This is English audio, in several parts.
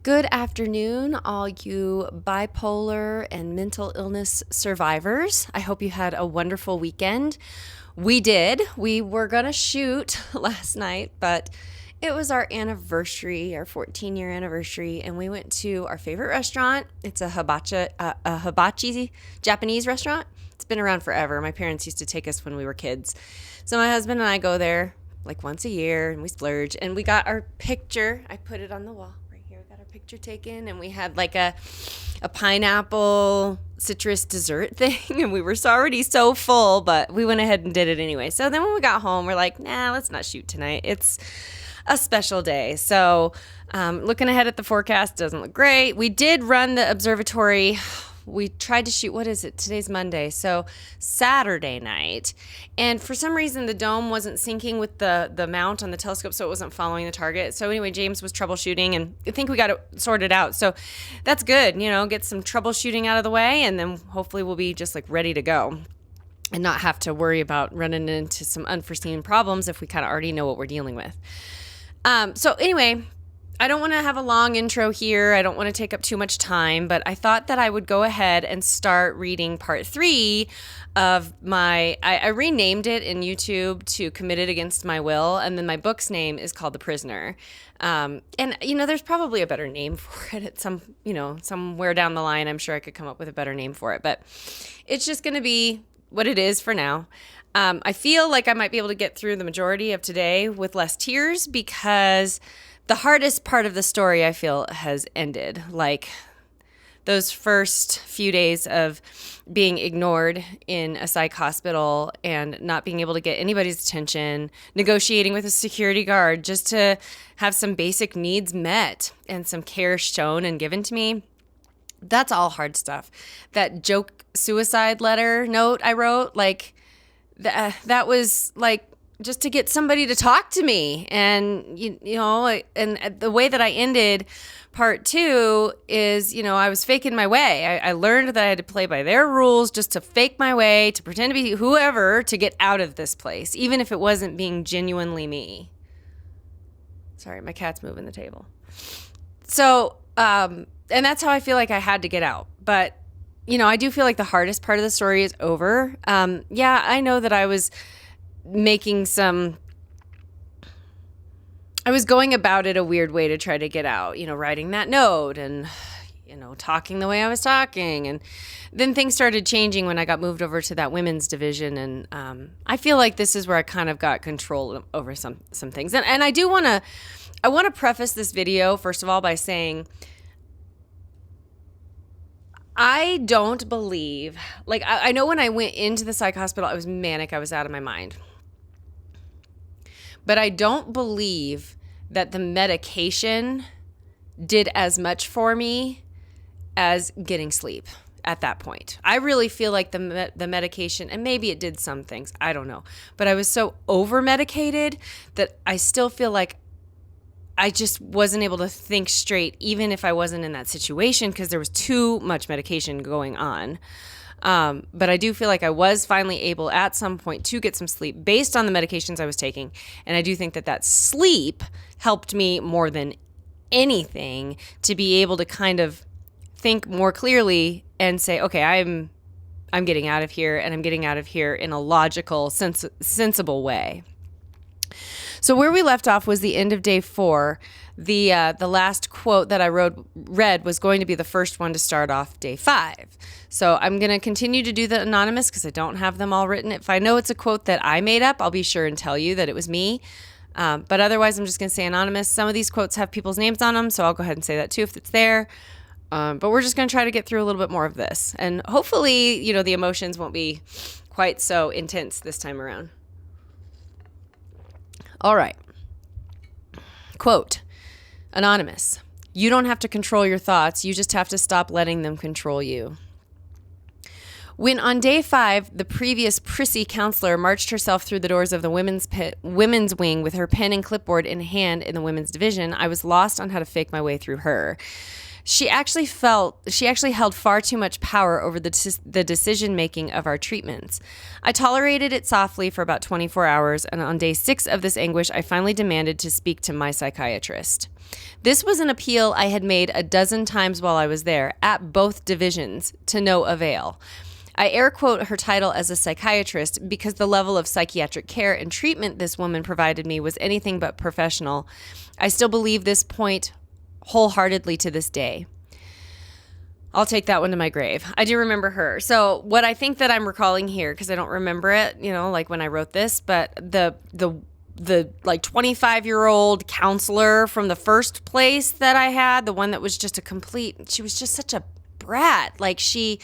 Good afternoon, all you bipolar and mental illness survivors. I hope you had a wonderful weekend. We did. We were going to shoot last night, but it was our anniversary, our 14-year anniversary, and we went to our favorite restaurant. It's a hibachi Japanese restaurant. It's been around forever. My parents used to take us when we were kids. So my husband and I go there like once a year, and we splurge, and we got our picture. I put it on the wall. Picture taken, and we had like a pineapple citrus dessert thing, and we were already so full, but we went ahead and did it anyway. So then when we got home, we're like, nah, let's not shoot tonight. It's a special day. So looking ahead at the forecast, doesn't look great. We did run the observatory. We tried to shoot, what is it? Today's Monday. So Saturday night. And for some reason, the dome wasn't syncing with the mount on the telescope, so it wasn't following the target. So anyway, James was troubleshooting, and I think we got it sorted out. So that's good, get some troubleshooting out of the way, and then hopefully we'll be just like ready to go and not have to worry about running into some unforeseen problems if we kind of already know what we're dealing with. So anyway, I don't want to have a long intro here. I don't want to take up too much time, but I thought that I would go ahead and start reading part 3 of I renamed it in YouTube to Committed Against My Will, and then my book's name is called The Prisoner. And there's probably a better name for it at somewhere down the line. I'm sure I could come up with a better name for it, but it's just going to be what it is for now. I feel like I might be able to get through the majority of today with less tears because the hardest part of the story, I feel, has ended. Like those first few days of being ignored in a psych hospital and not being able to get anybody's attention, negotiating with a security guard just to have some basic needs met and some care shown and given to me. That's all hard stuff. That joke suicide letter note I wrote, that was like, just to get somebody to talk to me. And, and the way that I ended part 2 is, I was faking my way. I learned that I had to play by their rules just to fake my way, to pretend to be whoever, to get out of this place, even if it wasn't being genuinely me. Sorry, my cat's moving the table. So, and that's how I feel like I had to get out. But, I do feel like the hardest part of the story is over. I know that I was I was going about it a weird way to try to get out, writing that note and, talking the way I was talking. And then things started changing when I got moved over to that women's division. And I feel like this is where I kind of got control over some things. And I want to preface this video, first of all, by saying, I don't believe, I know when I went into the psych hospital, I was manic. I was out of my mind. But I don't believe that the medication did as much for me as getting sleep at that point. I really feel like the medication, and maybe it did some things, I don't know. But I was so over-medicated that I still feel like I just wasn't able to think straight, even if I wasn't in that situation, because there was too much medication going on. But I do feel like I was finally able at some point to get some sleep based on the medications I was taking. And I do think that sleep helped me more than anything to be able to kind of think more clearly and say, okay, I'm getting out of here, and I'm getting out of here in a logical, sensible way. So where we left off was the end of day 4. The last quote that I read was going to be the first one to start off day 5. So I'm going to continue to do the anonymous because I don't have them all written. If I know it's a quote that I made up, I'll be sure and tell you that it was me. But otherwise, I'm just going to say anonymous. Some of these quotes have people's names on them, so I'll go ahead and say that too if it's there. But we're just going to try to get through a little bit more of this. And hopefully, the emotions won't be quite so intense this time around. All right. Quote, anonymous. You don't have to control your thoughts. You just have to stop letting them control you. When on day 5, the previous prissy counselor marched herself through the doors of the women's wing with her pen and clipboard in hand in the women's division, I was lost on how to fake my way through her. She actually held far too much power over the decision making of our treatments. I tolerated it softly for about 24 hours, and on day 6 of this anguish, I finally demanded to speak to my psychiatrist. This was an appeal I had made a dozen times while I was there, at both divisions, to no avail. I air quote her title as a psychiatrist because the level of psychiatric care and treatment this woman provided me was anything but professional. I still believe this point wholeheartedly to this day. I'll take that one to my grave. I do remember her. So what I think that I'm recalling here, because I don't remember it, like when I wrote this, but the like 25-year-old counselor from the first place that I had, the one that was just she was just such a brat. Like she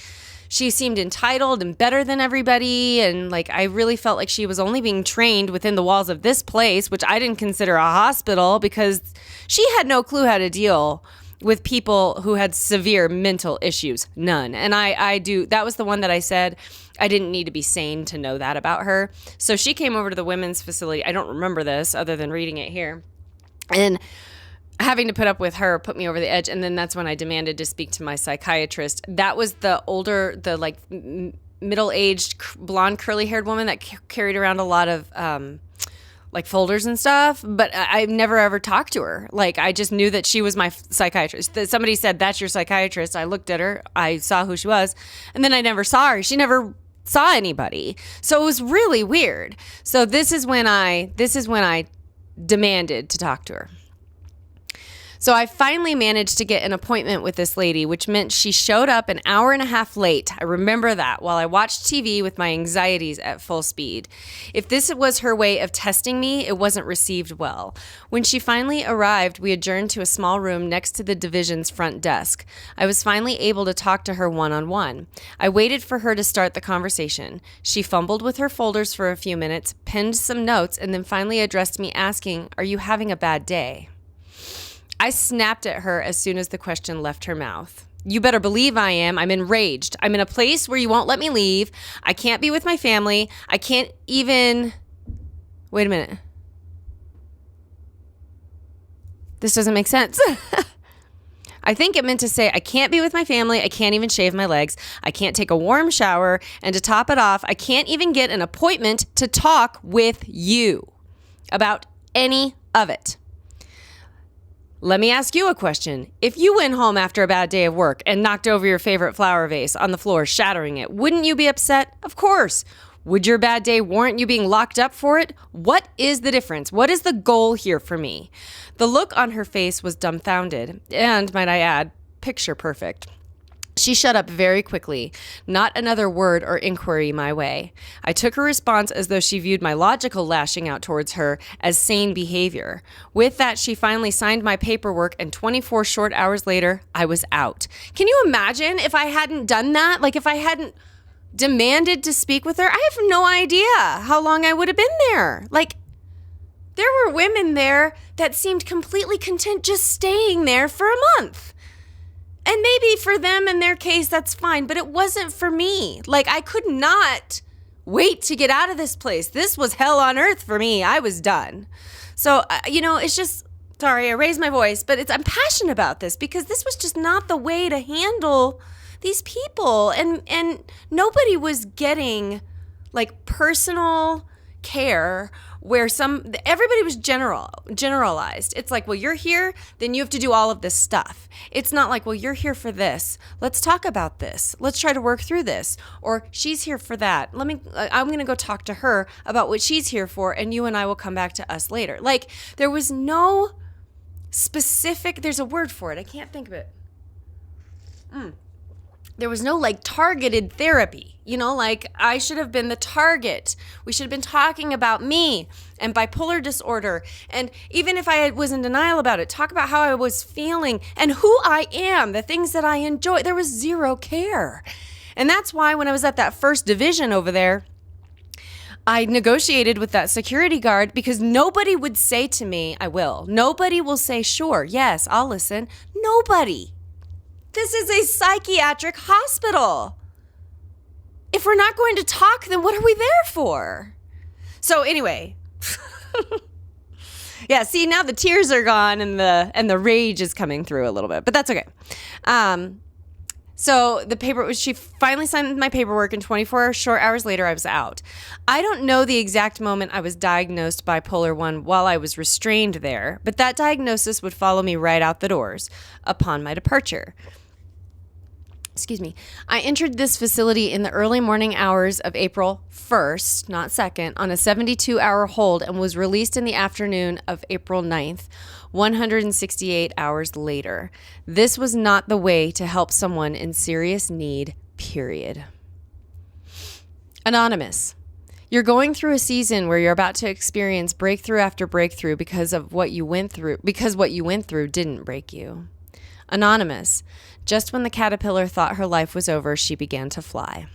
seemed entitled and better than everybody. And like, I really felt like she was only being trained within the walls of this place, which I didn't consider a hospital, because she had no clue how to deal with people who had severe mental issues. None. And that was the one that I said I didn't need to be sane to know that about her. So she came over to the women's facility. I don't remember this other than reading it here. And having to put up with her put me over the edge. And then that's when I demanded to speak to my psychiatrist. That was the older, like middle-aged, blonde, curly-haired woman that carried around a lot of like folders and stuff. But I've never ever talked to her. Like, I just knew that she was my psychiatrist. Somebody said, "That's your psychiatrist." I looked at her. I saw who she was. And then I never saw her. She never saw anybody. So it was really weird. So this is when I demanded to talk to her. So I finally managed to get an appointment with this lady, which meant she showed up an hour and a half late. I remember that, while I watched TV with my anxieties at full speed. If this was her way of testing me, it wasn't received well. When she finally arrived, we adjourned to a small room next to the division's front desk. I was finally able to talk to her one-on-one. I waited for her to start the conversation. She fumbled with her folders for a few minutes, penned some notes, and then finally addressed me asking, "Are you having a bad day?" I snapped at her as soon as the question left her mouth. "You better believe I am. I'm enraged. I'm in a place where you won't let me leave. I can't be with my family. I can't even..." Wait a minute. This doesn't make sense. I think it meant to say, I can't be with my family. I can't even shave my legs. I can't take a warm shower. And to top it off, I can't even get an appointment to talk with you about any of it. Let me ask you a question. If you went home after a bad day of work and knocked over your favorite flower vase on the floor, shattering it, wouldn't you be upset? Of course. Would your bad day warrant you being locked up for it? What is the difference? What is the goal here for me? The look on her face was dumbfounded and, might I add, picture perfect. She shut up very quickly, not another word or inquiry my way. I took her response as though she viewed my logical lashing out towards her as sane behavior. With that, she finally signed my paperwork, and 24 short hours later, I was out. Can you imagine if I hadn't done that? Like, if I hadn't demanded to speak with her? I have no idea how long I would have been there. Like, there were women there that seemed completely content just staying there for a month. And maybe for them, in their case, that's fine. But it wasn't for me. Like, I could not wait to get out of this place. This was hell on earth for me. I was done. So, it's just, sorry, I raised my voice, but I'm passionate about this because this was just not the way to handle these people. And nobody was getting, like, personal care where everybody was generalized. It's like, well, you're here, then you have to do all of this stuff. It's not like, well, you're here for this. Let's talk about this. Let's try to work through this. Or she's here for that. I'm going to go talk to her about what she's here for, and you and I will come back to us later. Like, there was no specific, there's a word for it. I can't think of it. There was no like targeted therapy, like I should have been the target. We should have been talking about me and bipolar disorder. And even if I was in denial about it, talk about how I was feeling and who I am, the things that I enjoy. There was zero care. And that's why when I was at that first division over there, I negotiated with that security guard because nobody would say to me, I will. Nobody will say, sure, yes, I'll listen. Nobody. This is a psychiatric hospital. If we're not going to talk, then what are we there for? So anyway, Yeah, see, now the tears are gone and the rage is coming through a little bit, but that's okay. So she finally signed my paperwork, and 24 short hours later, I was out. I don't know the exact moment I was diagnosed bipolar 1 while I was restrained there, but that diagnosis would follow me right out the doors upon my departure. Excuse me. I entered this facility in the early morning hours of April 1st, not 2nd, on a 72-hour hold and was released in the afternoon of April 9th, 168 hours later. This was not the way to help someone in serious need, period. Anonymous. You're going through a season where you're about to experience breakthrough after breakthrough because what you went through didn't break you. Anonymous. Just when the caterpillar thought her life was over, she began to fly.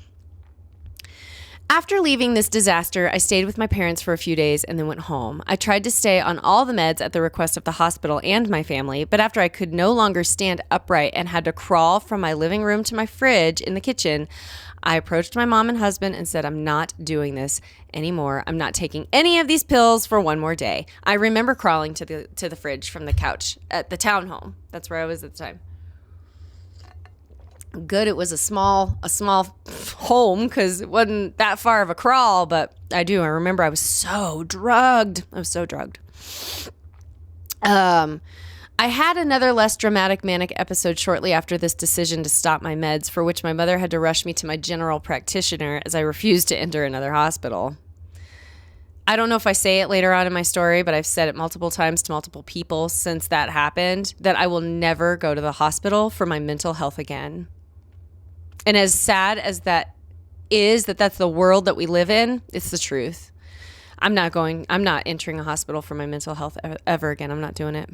After leaving this disaster, I stayed with my parents for a few days and then went home. I tried to stay on all the meds at the request of the hospital and my family, but after I could no longer stand upright and had to crawl from my living room to my fridge in the kitchen, I approached my mom and husband and said, I'm not doing this anymore. I'm not taking any of these pills for one more day. I remember crawling to the fridge from the couch at the townhome. That's where I was at the time. Good, it was a small home because it wasn't that far of a crawl, but I remember I was so drugged. I had another less dramatic manic episode shortly after this decision to stop my meds, for which my mother had to rush me to my general practitioner as I refused to enter another hospital. I don't know if I say it later on in my story, but I've said it multiple times to multiple people since that happened, that I will never go to the hospital for my mental health again. And as sad as that is, that's the world that we live in, it's the truth. I'm not entering a hospital for my mental health ever again. I'm not doing it.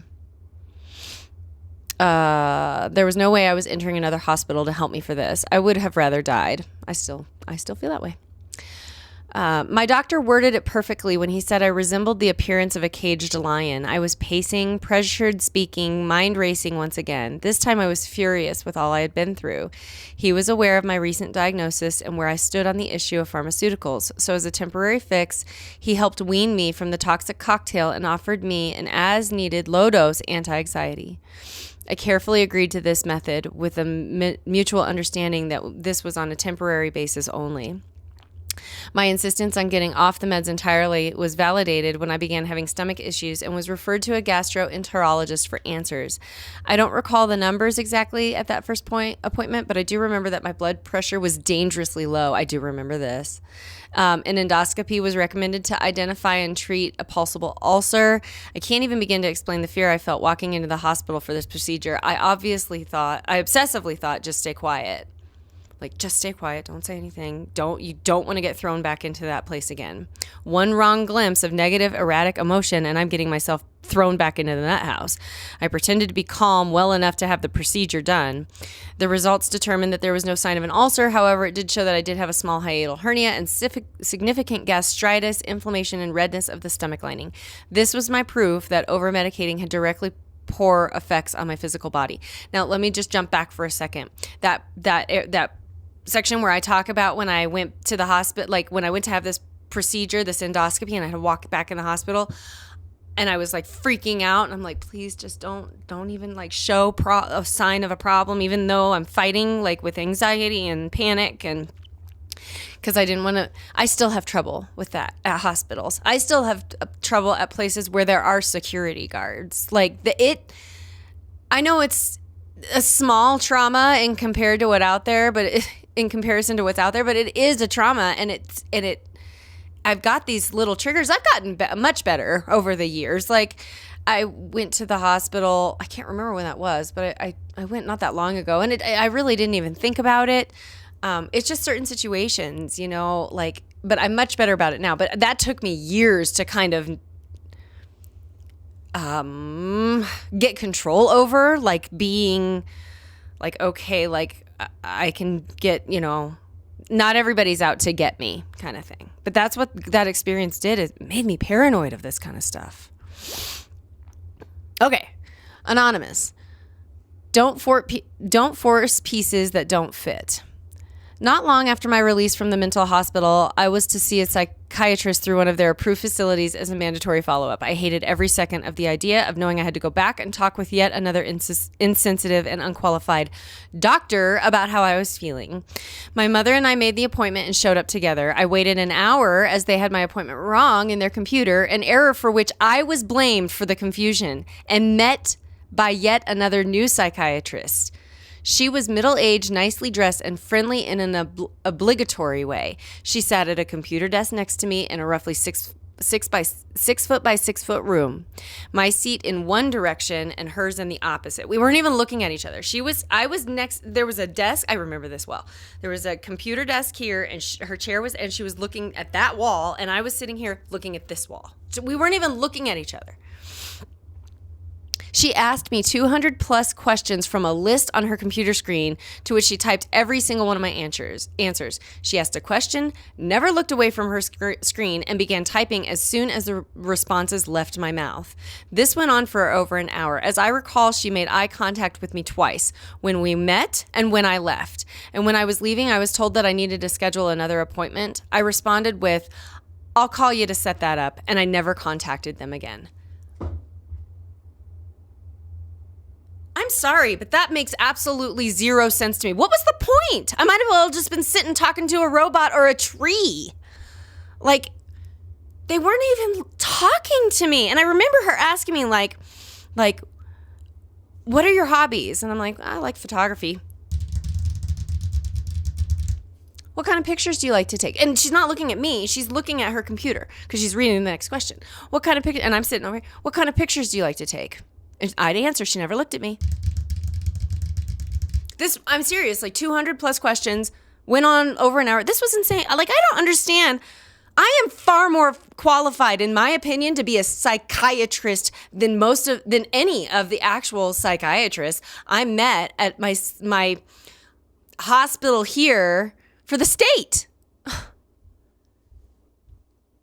There was no way I was entering another hospital to help me for this. I would have rather died. I still feel that way. My doctor worded it perfectly when he said I resembled the appearance of a caged lion. I was pacing, pressured speaking, mind racing once again. This time I was furious with all I had been through. He was aware of my recent diagnosis and where I stood on the issue of pharmaceuticals. So as a temporary fix, he helped wean me from the toxic cocktail and offered me an as-needed low-dose anti-anxiety. I carefully agreed to this method with a mutual understanding that this was on a temporary basis only. My insistence on getting off the meds entirely was validated when I began having stomach issues and was referred to a gastroenterologist for answers. I don't recall the numbers exactly at that first appointment, but I do remember that my blood pressure was dangerously low. I do remember this. An endoscopy was recommended to identify and treat a pulsable ulcer. I can't even begin to explain the fear I felt walking into the hospital for this procedure. I obsessively thought, just stay quiet. Like, just stay quiet. Don't say anything. You don't want to get thrown back into that place again. One wrong glimpse of negative, erratic emotion, and I'm getting myself thrown back into the nut house. I pretended to be calm well enough to have the procedure done. The results determined that there was no sign of an ulcer. However, it did show that I did have a small hiatal hernia and significant gastritis, inflammation, and redness of the stomach lining. This was my proof that over-medicating had directly poor effects on my physical body. Now, let me just jump back for a second. That section where I talk about when I went to the hospital, like when I went to have this procedure, this endoscopy, and I had to walk back in the hospital, and I was like freaking out, and I'm like, please just don't even like show a sign of a problem, even though I'm fighting like with anxiety and panic, and because I didn't want to. I still have trouble with that at hospitals. I still have trouble at places where there are security guards. I know it's a small trauma in comparison to what's out there, but it is a trauma, and I've got these little triggers. I've gotten much better over the years. Like, I went to the hospital. I can't remember when that was, but I went not that long ago, and I really didn't even think about it. It's just certain situations, but I'm much better about it now. But that took me years to kind of get control over, like being like, okay, like I can get, not everybody's out to get me kind of thing. But that's what that experience did. It made me paranoid of this kind of stuff. Okay. Anonymous. Don't force pieces that don't fit. Not long after my release from the mental hospital, I was to see a psychiatrist through one of their approved facilities as a mandatory follow-up. I hated every second of the idea of knowing I had to go back and talk with yet another insensitive and unqualified doctor about how I was feeling. My mother and I made the appointment and showed up together. I waited an hour as they had my appointment wrong in their computer, an error for which I was blamed for the confusion, and met by yet another new psychiatrist. She was middle-aged, nicely dressed, and friendly in an obligatory way. She sat at a computer desk next to me in a roughly 6 foot by 6 foot room. My seat in one direction and hers in the opposite. We weren't even looking at each other. I was next. There was a desk. I remember this well. There was a computer desk here, and her chair was, and she was looking at that wall, and I was sitting here looking at this wall. So we weren't even looking at each other. She asked me 200 plus questions from a list on her computer screen, to which she typed every single one of my answers. She asked a question, never looked away from her screen, and began typing as soon as the responses left my mouth. This went on for over an hour. As I recall, she made eye contact with me twice, when we met and when I left. And when I was leaving, I was told that I needed to schedule another appointment. I responded with, "I'll call you to set that up," and I never contacted them again. I'm sorry, but that makes absolutely zero sense to me. What was the point? I might have well just been sitting talking to a robot or a tree. Like, they weren't even talking to me. And I remember her asking me, like, what are your hobbies? And I'm like, I like photography. What kind of pictures do you like to take? And she's not looking at me. She's looking at her computer because she's reading the next question. What kind of picture? And I'm sitting over here. What kind of pictures do you like to take? And I'd answer. She never looked at me. I'm serious, like 200 plus questions, went on over an hour. This was insane. Like, I don't understand. I am far more qualified, in my opinion, to be a psychiatrist than any of the actual psychiatrists I met at my hospital here for the state. And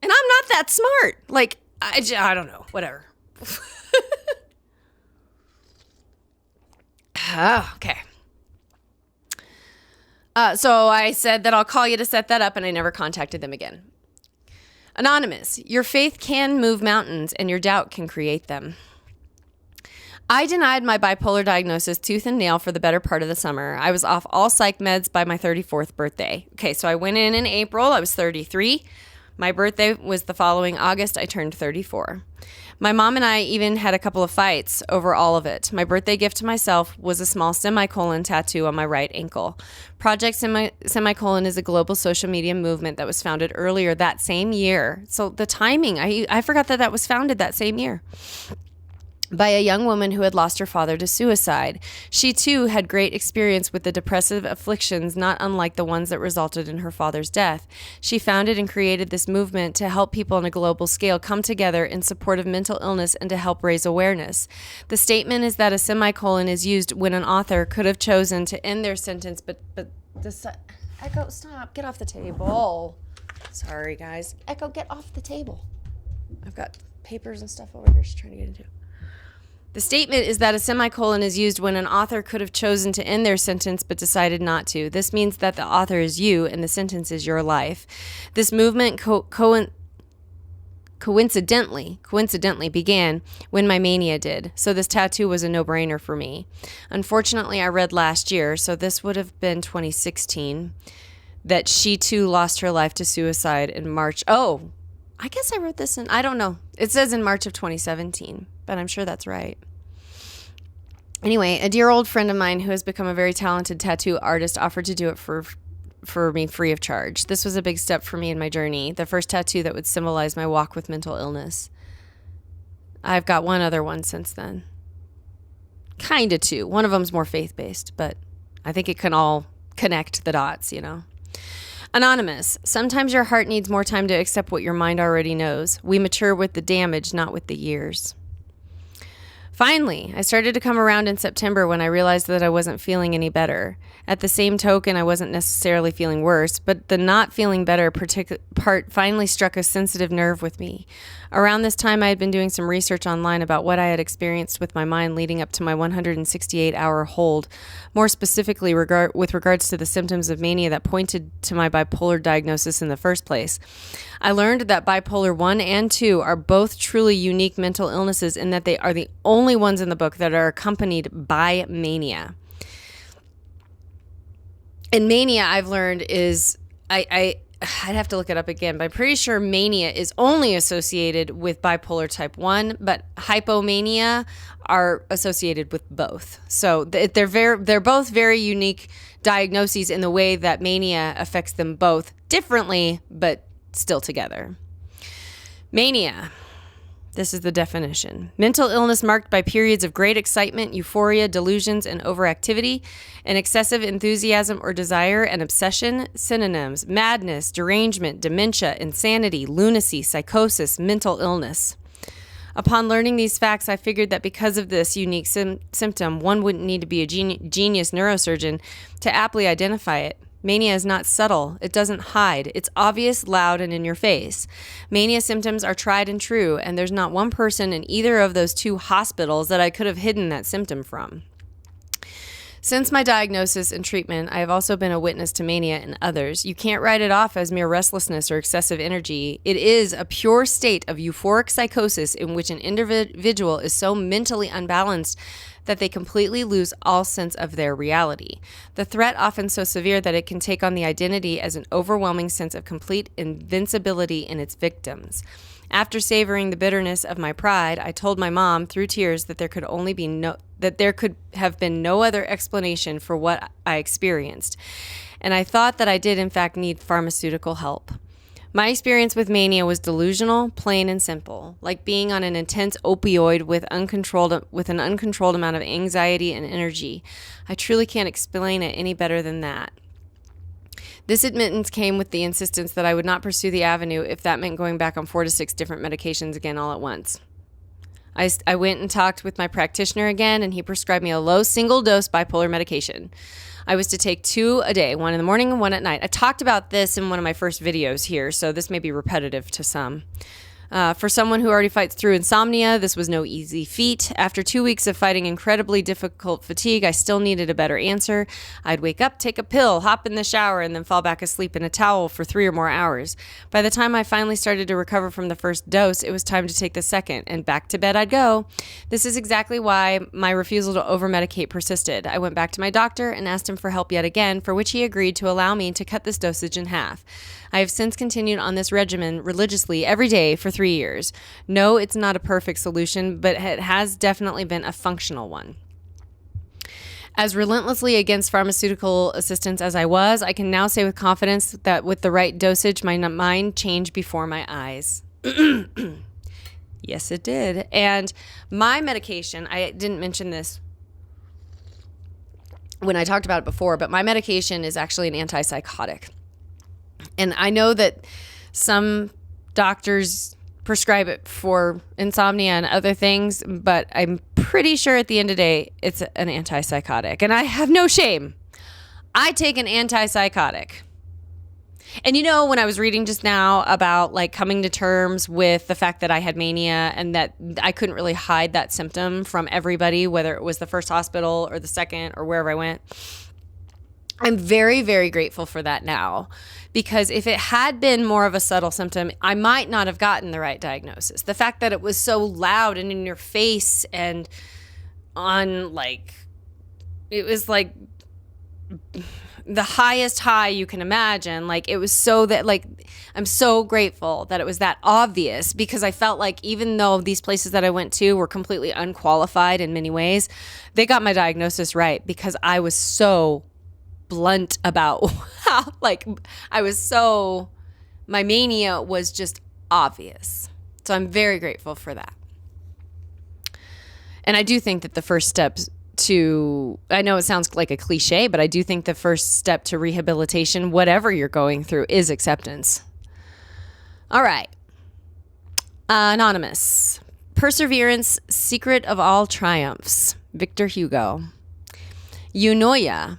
I'm not that smart. Like, I don't know, whatever. Okay. So I said that I'll call you to set that up, and I never contacted them again. Anonymous, your faith can move mountains, and your doubt can create them. I denied my bipolar diagnosis tooth and nail for the better part of the summer. I was off all psych meds by my 34th birthday. Okay, so I went in April. I was 33. My birthday was the following August. I turned 34. My mom and I even had a couple of fights over all of it. My birthday gift to myself was a small semicolon tattoo on my right ankle. Project Semicolon is a global social media movement that was founded earlier that same year. So the timing, I forgot that was founded that same year. By a young woman who had lost her father to suicide. She, too, had great experience with the depressive afflictions not unlike the ones that resulted in her father's death. She founded and created this movement to help people on a global scale come together in support of mental illness and to help raise awareness. The statement is that a semicolon is used when an author could have chosen to end their sentence, but Echo, stop, get off the table. Sorry, guys. Echo, get off the table. I've got papers and stuff over here she's trying to get into. The statement is that a semicolon is used when an author could have chosen to end their sentence but decided not to. This means that the author is you and the sentence is your life. This movement coincidentally began when my mania did, so this tattoo was a no-brainer for me. Unfortunately, I read last year, so this would have been 2016, that she too lost her life to suicide in March. Oh, I guess I wrote this I don't know. It says in March of 2017, but I'm sure that's right. Anyway, a dear old friend of mine who has become a very talented tattoo artist offered to do it for me free of charge. This was a big step for me in my journey, the first tattoo that would symbolize my walk with mental illness. I've got one other one since then. Kind of two. One of them's more faith-based, but I think it can all connect the dots, you know. Anonymous, sometimes your heart needs more time to accept what your mind already knows. We mature with the damage, not with the years. Finally, I started to come around in September when I realized that I wasn't feeling any better. At the same token, I wasn't necessarily feeling worse, but the not feeling better part finally struck a sensitive nerve with me. Around this time, I had been doing some research online about what I had experienced with my mind leading up to my 168-hour hold, more specifically with regards to the symptoms of mania that pointed to my bipolar diagnosis in the first place. I learned that bipolar 1 and 2 are both truly unique mental illnesses in that they are the only ones in the book that are accompanied by mania. And mania, I've learned, is I'd have to look it up again, but I'm pretty sure mania is only associated with bipolar type 1, but hypomania are associated with both. So they're both very unique diagnoses in the way that mania affects them both differently, but still together. Mania. This is the definition. Mental illness marked by periods of great excitement, euphoria, delusions, and overactivity, and excessive enthusiasm or desire and obsession. Synonyms: madness, derangement, dementia, insanity, lunacy, psychosis, mental illness. Upon learning these facts, I figured that because of this unique symptom, one wouldn't need to be a genius neurosurgeon to aptly identify it. Mania is not subtle. It doesn't hide. It's obvious, loud, and in your face. Mania symptoms are tried and true, and there's not one person in either of those two hospitals that I could have hidden that symptom from. Since my diagnosis and treatment, I have also been a witness to mania in others. You can't write it off as mere restlessness or excessive energy. It is a pure state of euphoric psychosis in which an individual is so mentally unbalanced that they completely lose all sense of their reality. The threat often so severe that it can take on the identity as an overwhelming sense of complete invincibility in its victims. After savoring the bitterness of my pride, I told my mom through tears that there could have been no other explanation for what I experienced, and I thought that I did in fact need pharmaceutical help. My experience with mania was delusional, plain and simple, like being on an intense opioid with an uncontrolled amount of anxiety and energy. I truly can't explain it any better than that. This admittance came with the insistence that I would not pursue the avenue if that meant going back on 4 to 6 different medications again all at once. I went and talked with my practitioner again, and he prescribed me a low single-dose bipolar medication. I was to take 2 a day, 1 in the morning and 1 at night. I talked about this in one of my first videos here, so this may be repetitive to some. For someone who already fights through insomnia, this was no easy feat. After 2 weeks of fighting incredibly difficult fatigue, I still needed a better answer. I'd wake up, take a pill, hop in the shower, and then fall back asleep in a towel for 3 or more hours. By the time I finally started to recover from the first dose, it was time to take the second, and back to bed I'd go. This is exactly why my refusal to over-medicate persisted. I went back to my doctor and asked him for help yet again, for which he agreed to allow me to cut this dosage in half. I have since continued on this regimen religiously every day for 3 years. No, it's not a perfect solution, but it has definitely been a functional one. As relentlessly against pharmaceutical assistance as I was, I can now say with confidence that with the right dosage, my mind changed before my eyes. Yes, it did. And my medication, I didn't mention this when I talked about it before, but my medication is actually an antipsychotic. And I know that some doctors prescribe it for insomnia and other things, but I'm pretty sure at the end of the day, it's an antipsychotic. And I have no shame. I take an antipsychotic. And you know, when I was reading just now about like coming to terms with the fact that I had mania and that I couldn't really hide that symptom from everybody, whether it was the first hospital or the second or wherever I went, I'm very, very grateful for that now, because if it had been more of a subtle symptom, I might not have gotten the right diagnosis. The fact that it was so loud and in your face and on it was like the highest high you can imagine. Like it was so that I'm so grateful that it was that obvious, because I felt like even though these places that I went to were completely unqualified in many ways, they got my diagnosis right because I was so blunt about how my mania was just obvious. So I'm very grateful for that. And I do think that the first steps I know it sounds like a cliche, but I do think the first step to rehabilitation, whatever you're going through, is acceptance. All right. Anonymous Perseverance, secret of all triumphs. Victor Hugo. Eunoia.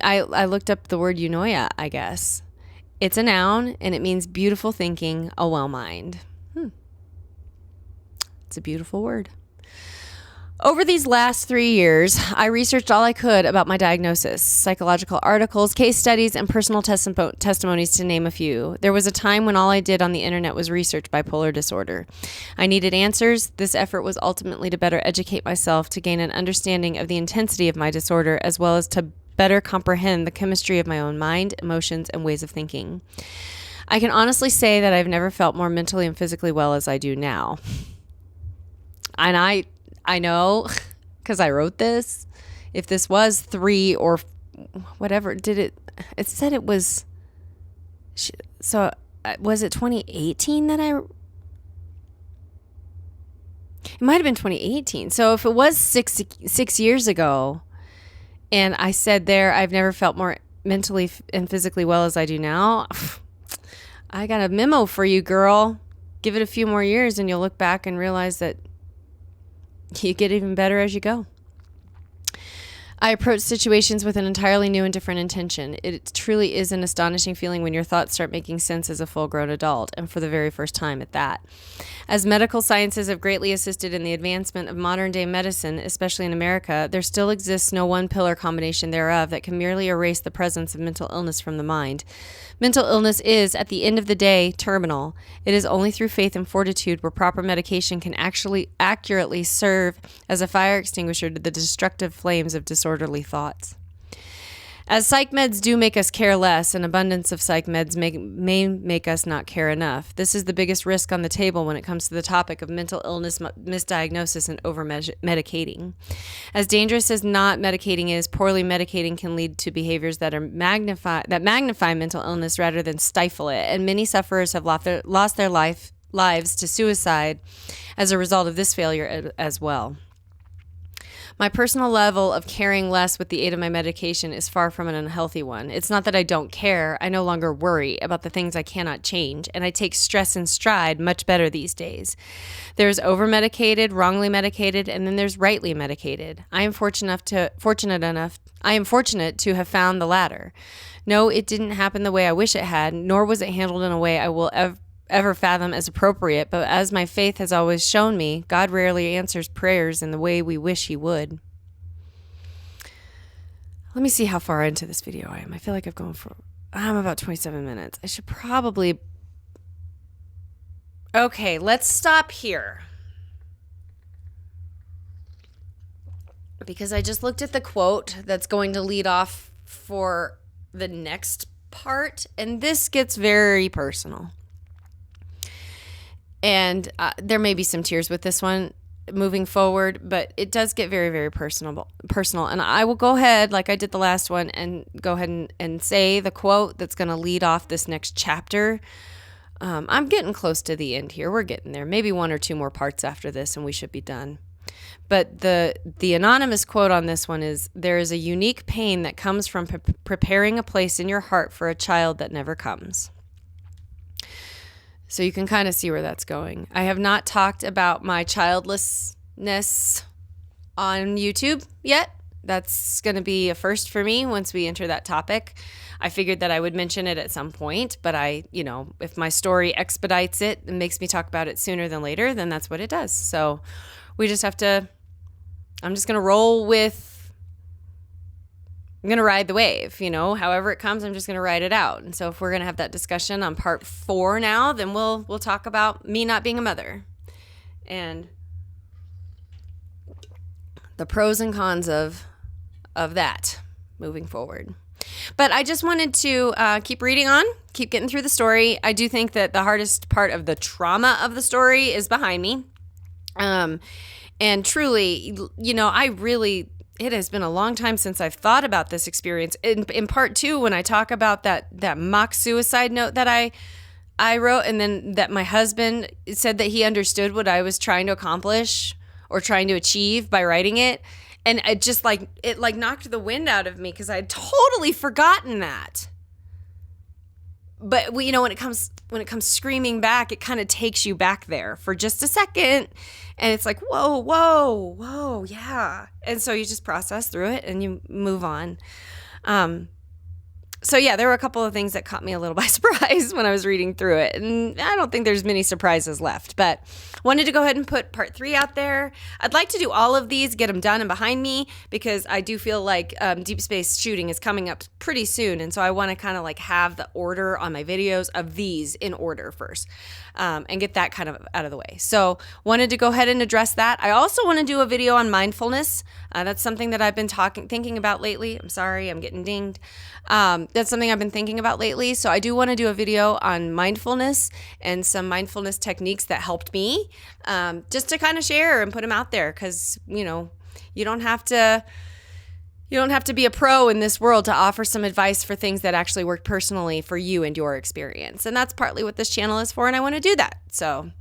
I looked up the word eunoia, I guess. It's a noun, and it means beautiful thinking, a well mind. It's a beautiful word. Over these last 3 years, I researched all I could about my diagnosis, psychological articles, case studies, and personal testimonies, to name a few. There was a time when all I did on the internet was research bipolar disorder. I needed answers. This effort was ultimately to better educate myself, to gain an understanding of the intensity of my disorder, as well as to better comprehend the chemistry of my own mind, emotions, and ways of thinking. I can honestly say that I've never felt more mentally and physically well as I do now. And I know, because I wrote this, if this was 3 or whatever, it said it was, so was it 2018 that it might have been 2018. So if it was six years ago, and I said there, I've never felt more mentally and physically well as I do now, I got a memo for you, girl. Give it a few more years and you'll look back and realize that you get even better as you go. I approach situations with an entirely new and different intention. It truly is an astonishing feeling when your thoughts start making sense as a full-grown adult, and for the very first time at that. As medical sciences have greatly assisted in the advancement of modern-day medicine, especially in America, there still exists no one-pillar combination thereof that can merely erase the presence of mental illness from the mind. Mental illness is, at the end of the day, terminal. It is only through faith and fortitude where proper medication can actually accurately serve as a fire extinguisher to the destructive flames of disorderly thoughts. As psych meds do make us care less, an abundance of psych meds may make us not care enough. This is the biggest risk on the table when it comes to the topic of mental illness misdiagnosis and over-medicating. As dangerous as not medicating is, poorly medicating can lead to behaviors that magnify mental illness rather than stifle it, and many sufferers have lost their lives to suicide as a result of this failure as well. My personal level of caring less with the aid of my medication is far from an unhealthy one. It's not that I don't care. I no longer worry about the things I cannot change, and I take stress in stride much better these days. There's over-medicated, wrongly medicated, and then there's rightly medicated. I am fortunate to have found the latter. No, it didn't happen the way I wish it had, nor was it handled in a way I will ever fathom as appropriate, but as my faith has always shown me, God rarely answers prayers in the way we wish he would. Let me see how far into this video I am. I feel like I'm about 27 minutes. I should probably... Okay, let's stop here. Because I just looked at the quote that's going to lead off for the next part, and this gets very personal. And there may be some tears with this one moving forward, but it does get very, very personal. And I will go ahead, like I did the last one, and go ahead and say the quote that's going to lead off this next chapter. I'm getting close to the end here. We're getting there. Maybe 1 or 2 more parts after this, and we should be done. But the anonymous quote on this one is, "There is a unique pain that comes from preparing a place in your heart for a child that never comes." So you can kind of see where that's going. I have not talked about my childlessness on YouTube yet. That's going to be a first for me once we enter that topic. I figured that I would mention it at some point, but if my story expedites it and makes me talk about it sooner than later, then that's what it does. So we just have to, I'm just going to roll with, I'm going to ride the wave, however it comes, I'm just going to ride it out. And so if we're going to have that discussion on part 4 now, then we'll talk about me not being a mother and the pros and cons of that moving forward. But I just wanted to keep reading on, keep getting through the story. I do think that the hardest part of the trauma of the story is behind me. And truly, it has been a long time since I've thought about this experience. In part 2, when I talk about that mock suicide note that I wrote, and then that my husband said that he understood what I was trying to accomplish or trying to achieve by writing it. And it just knocked the wind out of me because I'd totally forgotten that. but when it comes screaming back, it kind of takes you back there for just a second, and it's like, whoa, yeah. And so you just process through it and you move on. So yeah, there were a couple of things that caught me a little by surprise when I was reading through it. And I don't think there's many surprises left, but wanted to go ahead and put part 3 out there. I'd like to do all of these, get them done and behind me, because I do feel like deep space shooting is coming up pretty soon. And so I want to kind of like have the order on my videos of these in order first, and get that kind of out of the way. So wanted to go ahead and address that. I also want to do a video on mindfulness. That's something that I've been thinking about lately. I'm sorry, I'm getting dinged. That's something I've been thinking about lately. So I do want to do a video on mindfulness and some mindfulness techniques that helped me, just to kind of share and put them out there, because you don't have to be a pro in this world to offer some advice for things that actually work personally for you and your experience. And that's partly what this channel is for, and I want to do that. So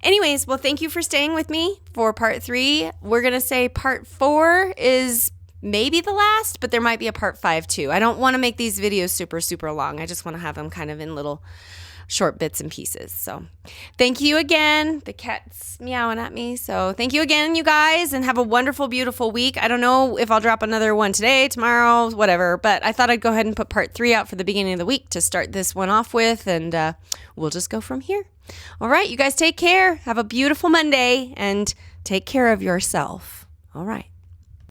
anyways, well, thank you for staying with me for part 3. We're going to say part 4 is maybe the last, but there might be a part 5 too. I don't want to make these videos super, super long. I just want to have them kind of in little short bits and pieces. So thank you again. The cat's meowing at me. So thank you again, you guys, and have a wonderful, beautiful week. I don't know if I'll drop another one today, tomorrow, whatever, but I thought I'd go ahead and put part 3 out for the beginning of the week to start this one off with, and we'll just go from here. All right, you guys take care. Have a beautiful Monday and take care of yourself. All right.